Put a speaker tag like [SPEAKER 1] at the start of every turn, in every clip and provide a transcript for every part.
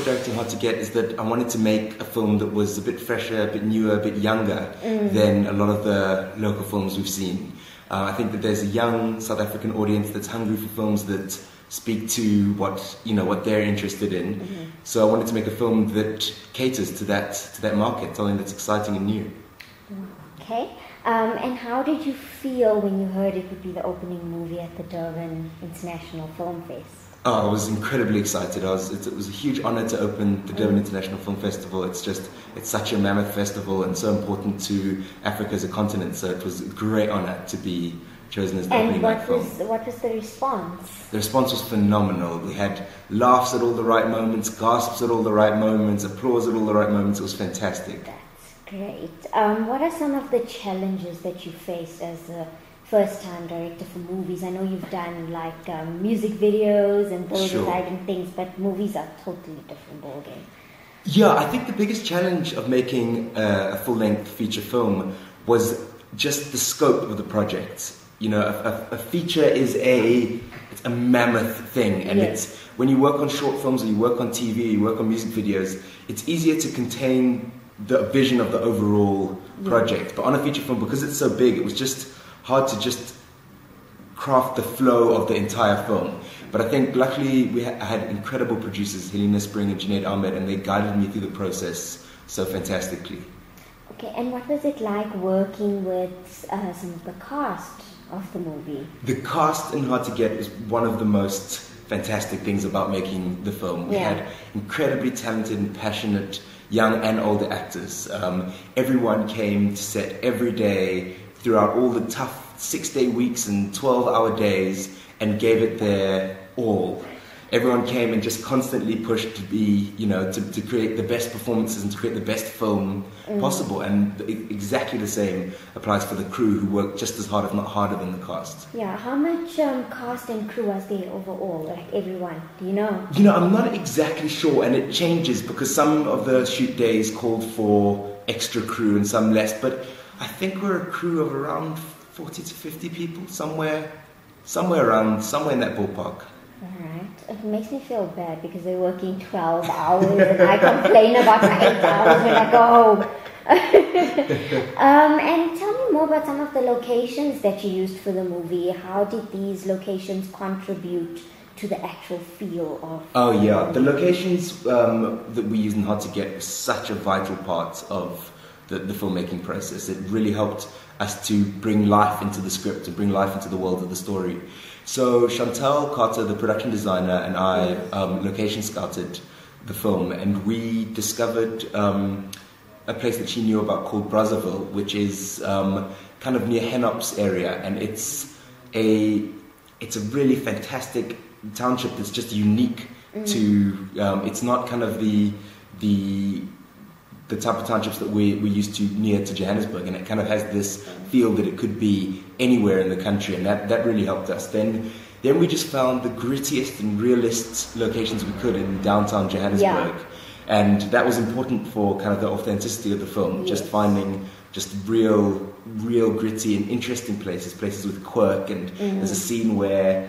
[SPEAKER 1] directing Hard to Get is that I wanted to make a film that was a bit fresher, a bit newer, a bit younger than a lot of the local films we've seen. I think that there's a young South African audience that's hungry for films that speak to what they're interested in. So I wanted to make a film that caters to that market, something that's exciting and new.
[SPEAKER 2] Okay. And how did you feel when you heard it would be the opening movie at the Durban International Film Fest?
[SPEAKER 1] Oh, I was incredibly excited. It was a huge honor to open the Durban International Film Festival. It's such a mammoth festival and so important to Africa as a continent. So it was a great honor to be chosen as the opening night film.
[SPEAKER 2] And what was the response?
[SPEAKER 1] The response was phenomenal. We had laughs at all the right moments, gasps at all the right moments, applause at all the right moments. It was fantastic.
[SPEAKER 2] That's great. What are some of the challenges that you faced as a first-time director for movies? I know you've done music videos and those exciting things, but movies are totally different ballgame.
[SPEAKER 1] Yeah, I think the biggest challenge of making a full-length feature film was just the scope of the project. You know, a feature is it's a mammoth thing, and it's when you work on short films or you work on TV, you work on music videos, it's easier to contain the vision of the overall project. But on a feature film, because it's so big, it was just hard to just craft the flow of the entire film. But I think luckily I had incredible producers, Helena Spring and Junaid Ahmed, and they guided me through the process so fantastically.
[SPEAKER 2] Okay, and what was it like working with some of the cast of the movie?
[SPEAKER 1] The cast in Hard to Get is one of the most fantastic things about making the film. We had incredibly talented and passionate young and older actors. Everyone came to set every day throughout all the tough 6-day weeks and 12-hour days and gave it their all. Everyone came and just constantly pushed to be, to create the best performances and to create the best film possible. And exactly the same applies for the crew, who worked just as hard, if not harder, than the cast.
[SPEAKER 2] Yeah, how much cast and crew was there overall, like everyone? Do you know?
[SPEAKER 1] I'm not exactly sure, and it changes because some of the shoot days called for extra crew and some less, but I think we're a crew of around 40 to 50 people, somewhere in that ballpark.
[SPEAKER 2] Alright. It makes me feel bad because they're working 12 hours and I complain about my 8 hours when I go home. And tell me more about some of the locations that you used for the movie. How did these locations contribute to the actual feel of
[SPEAKER 1] the locations that we used in Hard to Get was such a vital part of the filmmaking process. It really helped us to bring life into the script, to bring life into the world of the story. So Chantal Carter, the production designer, and I location scouted the film, and we discovered a place that she knew about called Brazzaville, which is kind of near Henop's area, and it's a really fantastic township that's just unique to. It's not kind of the type of townships that we're used to near to Johannesburg, and it kind of has this feel that it could be anywhere in the country, and that really helped us. Then we just found the grittiest and realist locations we could in downtown Johannesburg, and that was important for kind of the authenticity of the film. Just finding just real gritty and interesting places with quirk, and there's a scene where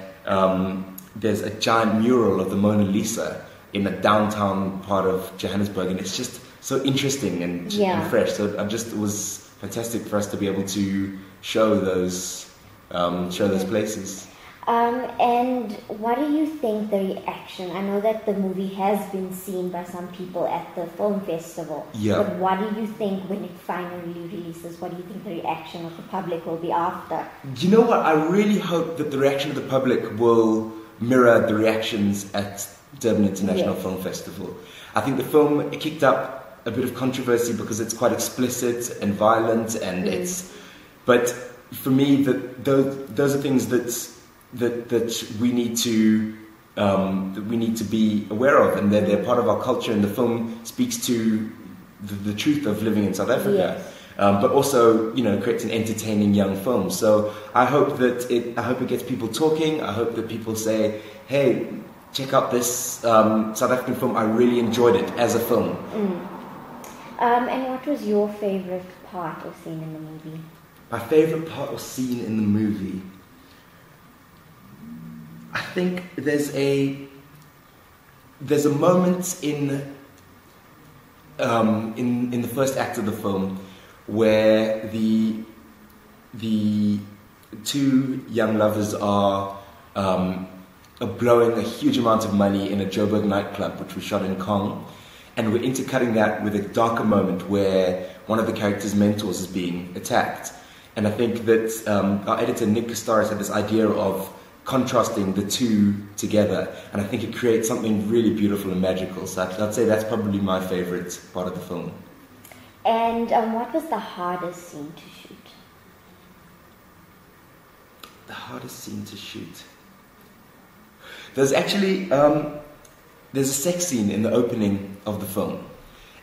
[SPEAKER 1] there's a giant mural of the Mona Lisa in a downtown part of Johannesburg, and it's just so interesting and fresh. So it was fantastic for us to be able to show those places.
[SPEAKER 2] And what do you think the reaction? I know that the movie has been seen by some people at the film festival.
[SPEAKER 1] Yeah.
[SPEAKER 2] But what do you think when it finally releases? What do you think the reaction of the public will be after?
[SPEAKER 1] You know what? I really hope that the reaction of the public will mirror the reactions at Durban International Film Festival. I think the film kicked up a bit of controversy because it's quite explicit and violent, and but for me, those are things that we need to be aware of, and they're part of our culture. And the film speaks to the truth of living in South Africa, but also creates an entertaining young film. So I hope it gets people talking. I hope that people say, "Hey, check out this South African film. I really enjoyed it as a film."
[SPEAKER 2] And what was your favorite part or scene in the movie?
[SPEAKER 1] My favorite part or scene in the movie? I think there's there's a moment in the first act of the film where the two young lovers are blowing a huge amount of money in a Joburg nightclub, which we shot in Kong, and we're intercutting that with a darker moment where one of the characters' mentors is being attacked. And I think that our editor Nick Costaris had this idea of contrasting the two together, and I think it creates something really beautiful and magical. So I'd say that's probably my favourite part of the film.
[SPEAKER 2] And what was the hardest scene to shoot?
[SPEAKER 1] The hardest scene to shoot? There's actually there's a sex scene in the opening of the film,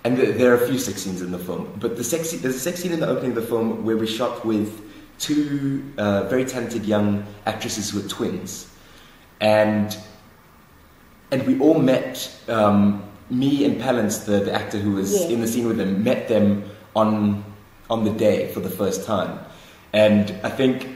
[SPEAKER 1] and there are a few sex scenes in the film. But there's a sex scene in the opening of the film where we shot with two very talented young actresses who are twins, and we all met. Me and Palance, the actor who was in the scene with them, met them on the day for the first time, and I think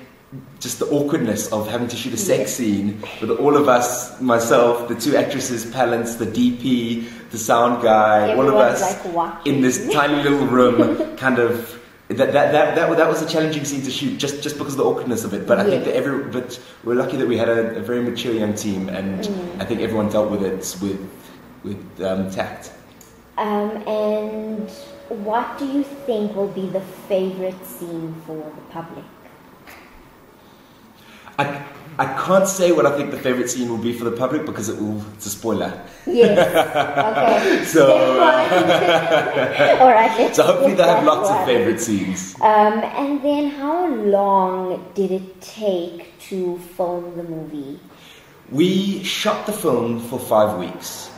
[SPEAKER 1] just the awkwardness of having to shoot a sex scene with all of us, myself, the two actresses, Palance, the DP, the sound guy, all of us like in this tiny little room, kind of. That was a challenging scene to shoot, just because of the awkwardness of it. But I think that but we're lucky that we had a very mature young team, and I think everyone dealt with it with tact.
[SPEAKER 2] And what do you think will be the favorite scene for the public?
[SPEAKER 1] I can't say what I think the favourite scene will be for the public because it's a spoiler.
[SPEAKER 2] Yes. Okay.
[SPEAKER 1] So,
[SPEAKER 2] all right.
[SPEAKER 1] So hopefully they have lots of favourite scenes.
[SPEAKER 2] And then, how long did it take to film the movie?
[SPEAKER 1] We shot the film for 5 weeks,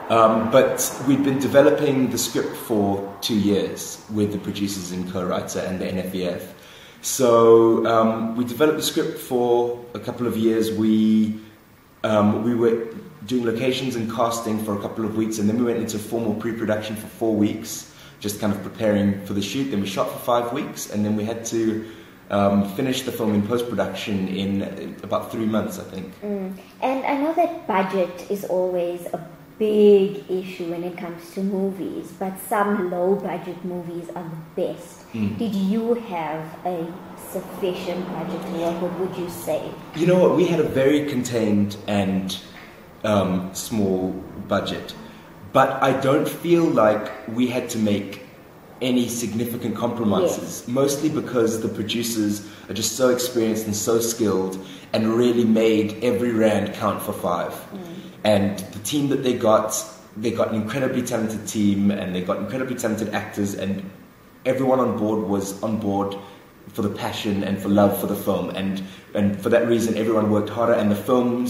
[SPEAKER 1] but we'd been developing the script for 2 years with the producers and co-writer and the NFEF. So we developed the script for a couple of years. We were doing locations and casting for a couple of weeks, and then we went into formal pre-production for 4 weeks, just kind of preparing for the shoot. Then we shot for 5 weeks, and then we had to finish the film in post-production in about 3 months, I think.
[SPEAKER 2] And I know that budget is always a big issue when it comes to movies, but some low-budget movies are the best. Did you have a sufficient budget to work with, would you say?
[SPEAKER 1] You know what, we had a very contained and small budget, but I don't feel like we had to make any significant compromises, mostly because the producers are just so experienced and so skilled and really made every rand count for 5. And the team that they got an incredibly talented team, and they got incredibly talented actors, and everyone on board was on board for the passion and for love for the film, and for that reason everyone worked harder, and the film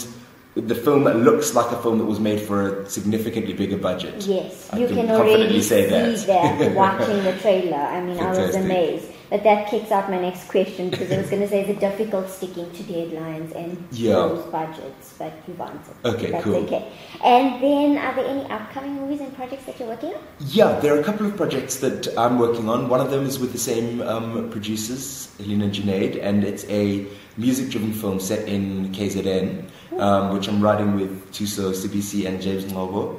[SPEAKER 1] looks like a film that was made for a significantly bigger budget.
[SPEAKER 2] Yes,
[SPEAKER 1] I
[SPEAKER 2] you can already see that watching the trailer. I mean, Fantastic. I was amazed. But that kicks out my next question, because I was going to say, is it difficult sticking to deadlines and those budgets? But you've answered.
[SPEAKER 1] Okay,
[SPEAKER 2] That's
[SPEAKER 1] cool.
[SPEAKER 2] Okay. And then, are there any upcoming movies and projects that you're working on?
[SPEAKER 1] Yeah, there are a couple of projects that I'm working on. One of them is with the same producers, Helena and Junaid, and it's a music-driven film set in KZN, which I'm writing with Tuso CBC and James Ngobo.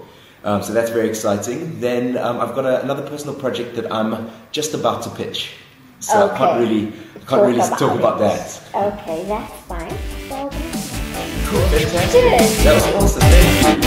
[SPEAKER 1] So that's very exciting. Then I've got another personal project that I'm just about to pitch. So I can't really talk about that.
[SPEAKER 2] Okay, that's fine. Well,
[SPEAKER 1] cool, fantastic. That was awesome. Thank you.